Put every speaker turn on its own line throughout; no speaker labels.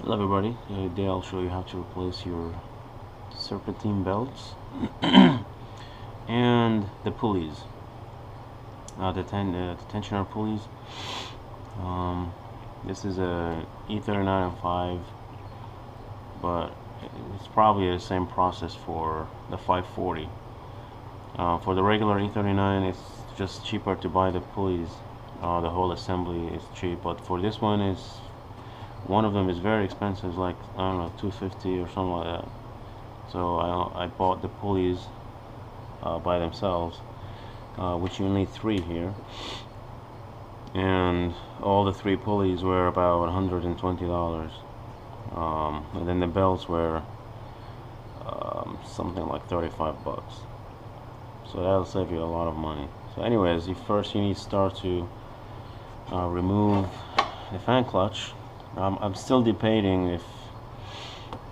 Hello everybody, today I'll show you how to replace your serpentine belts and the pulleys, the tensioner pulleys. This is a E39 but it's probably the same process for the 540. For the regular E39 it's just cheaper to buy the pulleys. The whole assembly is cheap, but for this one of them is very expensive, like I don't know, $250 or something like that. So I bought the pulleys by themselves, which you need 3 here, and all the 3 pulleys were about $120, and then the belts were something like $35. So that'll save you a lot of money. So anyways, first you need to start to remove the fan clutch. I'm still debating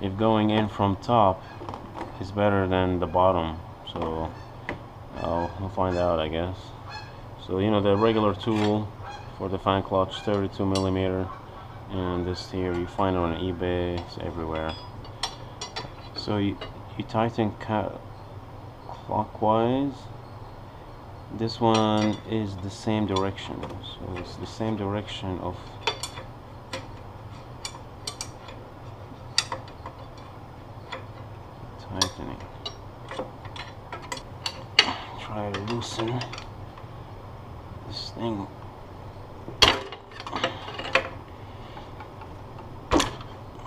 if going in from top is better than the bottom, so we'll find out, I guess. So the regular tool for the fan clutch, 32mm, and this here you find it on eBay, it's everywhere. So you tighten clockwise. This one is the same direction, so it's the same direction of tightening. Try to loosen this thing.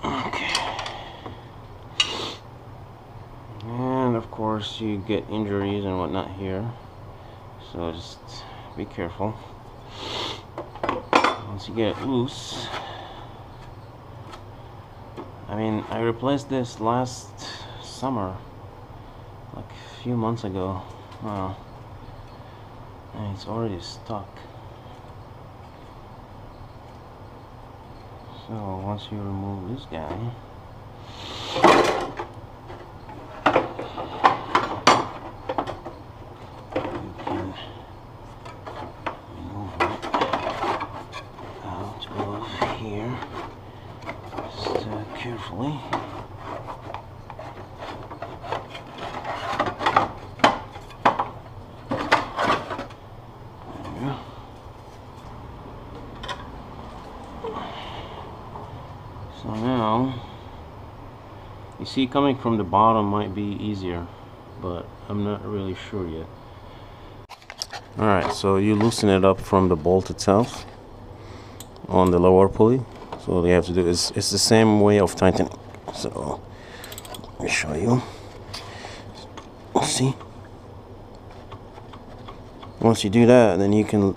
Okay. And of course you get injuries and whatnot here, so just be careful. Once you get loose, I replaced this last summer, like a few months ago, and it's already stuck. So once you remove this guy, you can remove it out of here, just carefully. So now, you see, coming from the bottom might be easier, but I'm not really sure yet. Alright, so you loosen it up from the bolt itself on the lower pulley. So all you have to do is, it's the same way of tightening. So, let me show you. See? Once you do that, then you can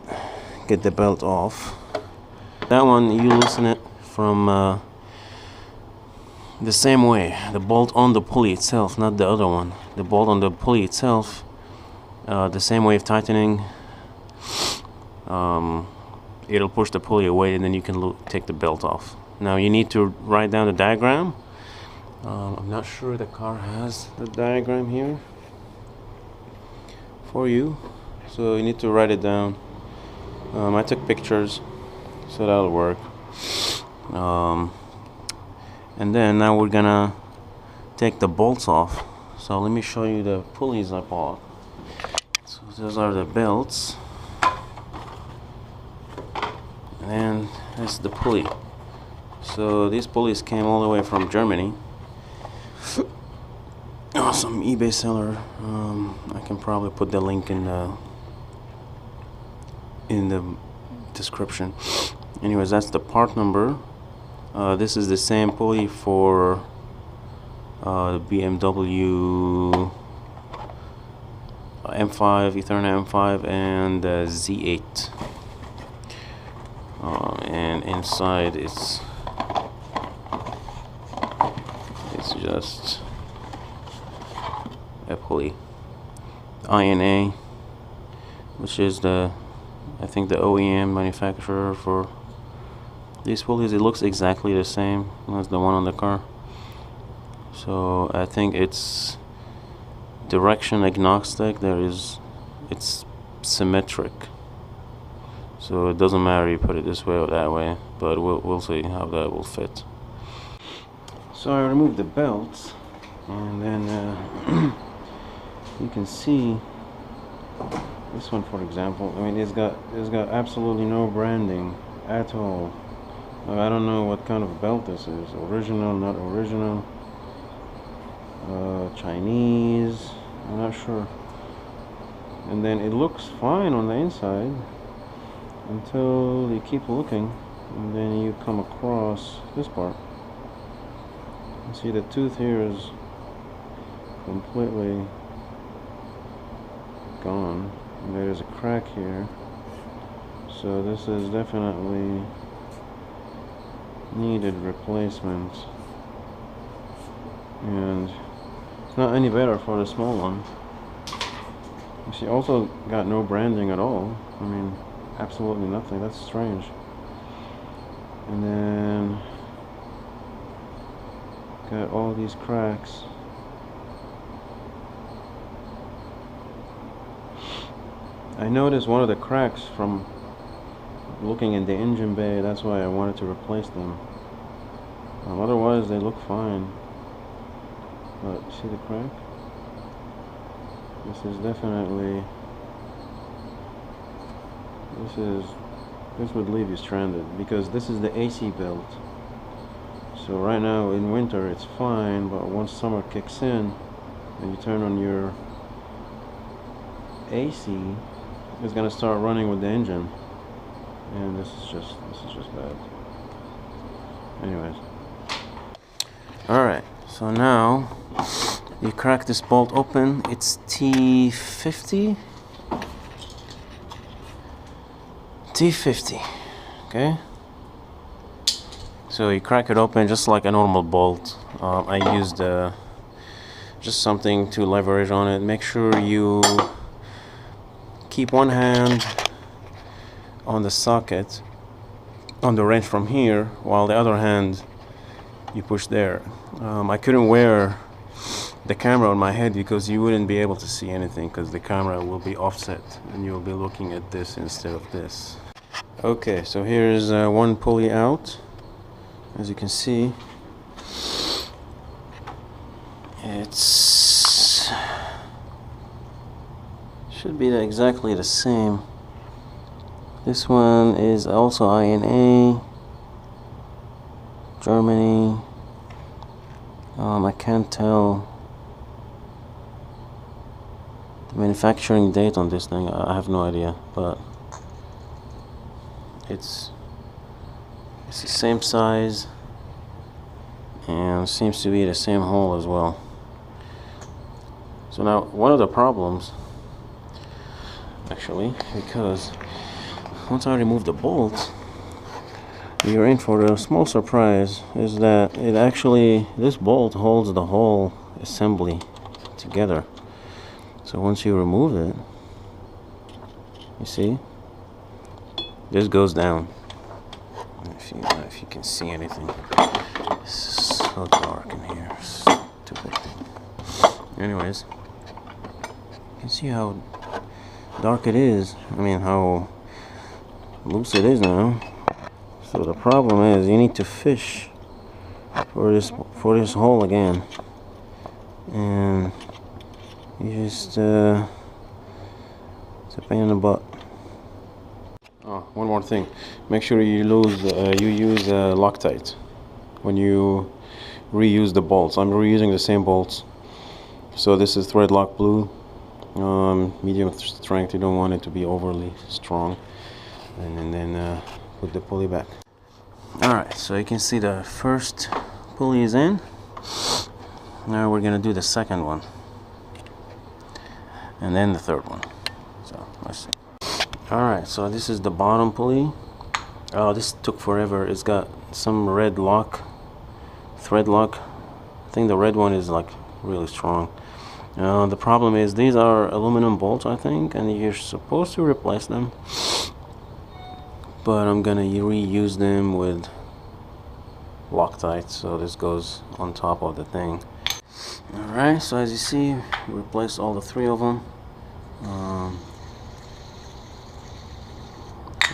get the belt off. That one, you loosen it from the same way, the bolt on the pulley itself, not the other one. The bolt on the pulley itself, the same way of tightening. It'll push the pulley away, and then you can take the belt off. Now you need to write down the diagram. I'm not sure the car has the diagram here for you, so you need to write it down. I took pictures, so that'll work. And then now we're gonna take the bolts off. So let me show you the pulleys I bought. So those are the belts, and that's the pulley. So these pulleys came all the way from Germany. Some eBay seller. I can probably put the link in the description. Anyways, that's the part number. This is the same pulley for the BMW M5, E39 M5, and Z8. And inside it's just a pulley. INA, which is I think the OEM manufacturer for these pulleys. It looks exactly the same as the one on the car. So I think it's direction agnostic. It's symmetric. So it doesn't matter you put it this way or that way, but we'll see how that will fit. So I removed the belts, and then you can see this one, for example. I mean, it's got absolutely no branding at all. I don't know what kind of belt this is. Original, not original, Chinese, I'm not sure. And then it looks fine on the inside until you keep looking, and then you come across this part. You see the tooth here is completely gone, and there's a crack here. So this is definitely needed replacement, and it's not any better for the small one. You see, also got no branding at all. I mean, absolutely nothing. That's strange. And then got all these cracks. I noticed one of the cracks from looking in the engine bay. That's why I wanted to replace them. Otherwise they look fine. But see the crack? This is definitely, this would leave you stranded, because this is the AC belt. So right now in winter it's fine, but once summer kicks in and you turn on your AC, it's gonna start running with the engine, and this is just bad. Anyways, all right. So now you crack this bolt open. It's T50. Okay. So you crack it open just like a normal bolt. I used just something to leverage on it. Make sure you keep one hand on the socket, on the wrench from here, while the other hand you push there. I couldn't wear the camera on my head because you wouldn't be able to see anything, because the camera will be offset and you'll be looking at this instead of this. Okay, so here's one pulley out. As you can see, it's should be exactly the same. This one is also INA, Germany. I can't tell the manufacturing date on this thing. I have no idea, but it's the same size and seems to be the same hole as well. So now one of the problems, actually, because once I remove the bolt, you're in for a small surprise, is that it actually, this bolt holds the whole assembly together. So once you remove it, you see, this goes down. If you can see anything. This is so dark in here. Stupid thing. Anyways, you can see how dark it is. I mean, how loose it is now. So the problem is you need to fish for this hole again, and you just it's a pain in the butt. Oh, one more thing. Make sure you use Loctite when you reuse the bolts. I'm reusing the same bolts. So this is thread lock blue, medium strength. You don't want it to be overly strong. And then put the pulley back. Alright, so you can see the first pulley is in. Now we're gonna do the second one, and then the third one. So let's see. Alright, so this is the bottom pulley. Oh, this took forever. It's got some red lock, thread lock. I think the red one is like really strong. The problem is these are aluminum bolts, I think, and you're supposed to replace them, but I'm gonna reuse them with Loctite, so this goes on top of the thing. Alright, so as you see, we replaced all the three of them.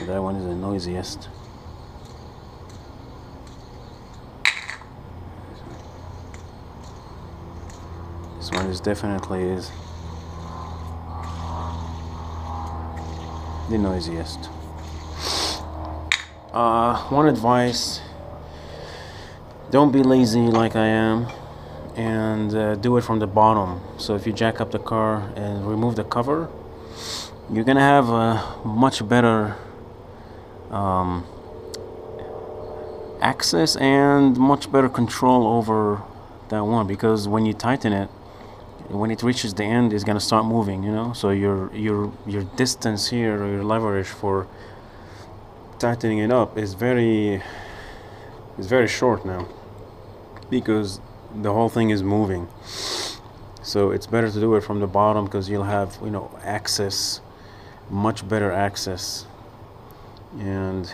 That one is the noisiest. This one is definitely the noisiest. One advice: don't be lazy like I am, and do it from the bottom. So if you jack up the car and remove the cover, you're gonna have a much better access and much better control over that one, because when you tighten it, when it reaches the end, it's gonna start moving, you know. So your distance here, or your leverage for tightening it up, is very short now, because the whole thing is moving. So it's better to do it from the bottom, because you'll have, you know, access, much better access, and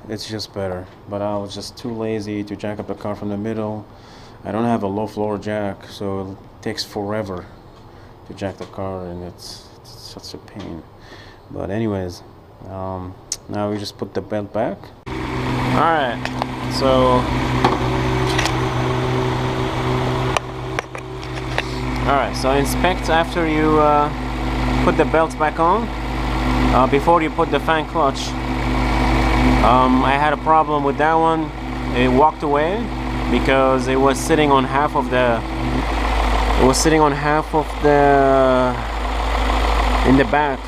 it's just better. But I was just too lazy to jack up the car from the middle. I don't have a low floor jack, so it takes forever to jack the car, and it's such a pain. But anyways, now we just put the belt back. Alright, so inspect after you put the belt back on, before you put the fan clutch. I had a problem with that one. It walked away because it was sitting on half of the in the back,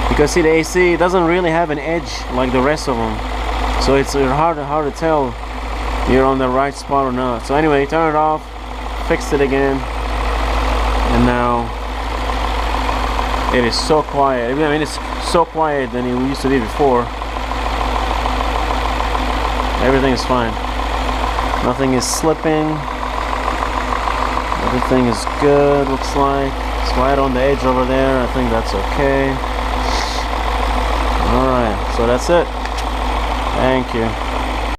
because see, the AC doesn't really have an edge like the rest of them, so it's hard to tell you're on the right spot or not. So anyway, turn it off, fixed it again, and now it is so quiet. I mean, it's so quiet than it used to be before. Everything is fine. Nothing is slipping. Everything is good, looks like. It's right on the edge over there. I think that's okay. Alright, so that's it. Thank you.